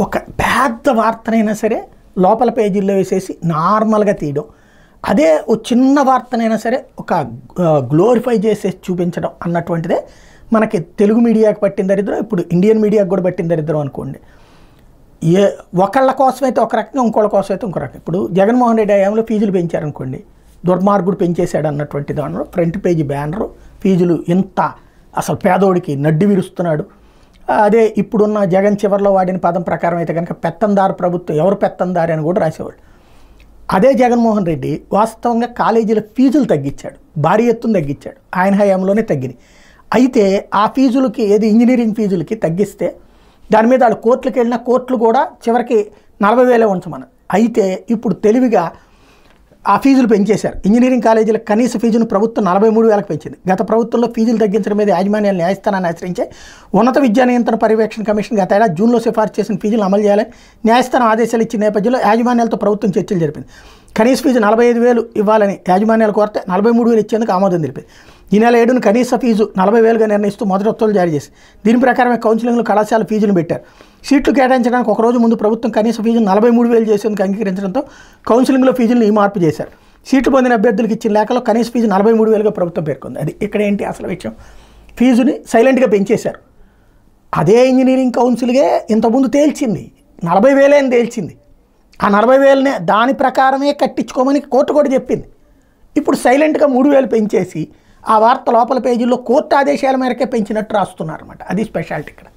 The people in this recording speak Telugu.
ఒక పెద్ద వార్తనైనా సరే లోపల పేజీల్లో వేసేసి నార్మల్గా తీయడం, అదే ఓ చిన్న వార్తనైనా సరే ఒక గ్లోరిఫై చేసేసి చూపించడం అన్నటువంటిదే మనకి తెలుగు మీడియాకి పట్టిన దరిద్రం. ఇప్పుడు ఇండియన్ మీడియాకి కూడా పట్టిన దరిద్రం అనుకోండి. ఒకళ్ళ కోసమైతే ఒక రకంగా, ఇంకోళ్ళ కోసం అయితే ఇంకో రకంగా. ఇప్పుడు జగన్మోహన్ రెడ్డి హయాంలో ఫీజులు పెంచారనుకోండి, దుర్మార్గుడు పెంచేశాడు అన్నటువంటి దానిలో ఫ్రంట్ పేజీ బ్యానరు ఫీజులు ఎంత అసలు పేదోడికి నడ్డి విరుస్తున్నాడు. అదే ఇప్పుడున్న జగన్ చివరిలో వాడిన పదం ప్రకారం అయితే కనుక పెత్తందారు ప్రభుత్వం, ఎవరు పెత్తందారి అని కూడా రాసేవాళ్ళు. అదే జగన్మోహన్ రెడ్డి వాస్తవంగా కాలేజీల ఫీజులు తగ్గించాడు, భారీ ఎత్తున తగ్గించాడు, ఆయన హయాంలోనే తగ్గినాయి. అయితే ఆ ఫీజులకి, ఏది ఇంజనీరింగ్ ఫీజులకి తగ్గిస్తే దాని మీద వాళ్ళు కోర్టులకు వెళ్ళిన కోర్టులు కూడా చివరికి 40,000 ఉంచమన్నారు. అయితే ఇప్పుడు తెలివిగా ఆ ఫీజులు పెంచేశారు. ఇంజనీరింగ్ కాలేజీలకు కనీస ఫీజును ప్రభుత్వం 43,000కి పెంచింది. గత ప్రభుత్వంలో ఫీజులు తగ్గించడం మీద యాజమాన్యాలు న్యాయస్థానాన్ని ఆశ్రయించే ఉన్నత విద్యా నియంత్రణ పర్యవేక్షణ కమిషన్ గత ఏడాది జూన్లో సిఫార్సు చేసిన ఫీజులను అమలు చేయాలని న్యాయస్థానం ఆదేశాలు ఇచ్చిన నేపథ్యంలో యాజమాన్యాలతో ప్రభుత్వం చర్చలు జరిపింది. కనీస ఫీజు 45,000 ఇవ్వాలని యాజమాన్యాలు కోరితే 43,000 ఇచ్చేందుకు ఆమోదం తెలిపింది. ఈ నెల 7న కనీస ఫీజు 40,000గా నిర్ణయిస్తూ మొదటి ఉత్తర్వులు జారీ చేసి దీని ప్రకారమే కౌన్సిలింగ్లో కళాశాల ఫీజును పెట్టారు. సీట్లు కేటాయించడానికి ఒకరోజు ముందు ప్రభుత్వం కనీస ఫీజును 43,000 చేసేందుకు అంగీకరించడంతో కౌన్సిలింగ్లో ఫీజులను ఈ మార్పు చేశారు. సీట్లు పొందిన అభ్యర్థులకు ఇచ్చిన లేఖలో కనీస ఫీజు 43,000గా ప్రభుత్వం పేర్కొంది. అది ఇక్కడ ఏంటి అసలు విషయం? ఫీజుని సైలెంట్గా పెంచేశారు. అదే ఇంజనీరింగ్ కౌన్సిల్గే ఇంతకుముందు తేల్చింది 40,000 అని తేల్చింది. ఆ 40,000నే దాని ప్రకారమే కట్టించుకోమని కోర్టు కూడా చెప్పింది. ఇప్పుడు సైలెంట్గా 3,000 పెంచేసి ఆ వార్త లోపల పేజీల్లో కోర్టు ఆదేశాల మేరకే పెంచినట్టు రాస్తున్నారన్నమాట. అది స్పెషాలిటీ ఇక్కడ.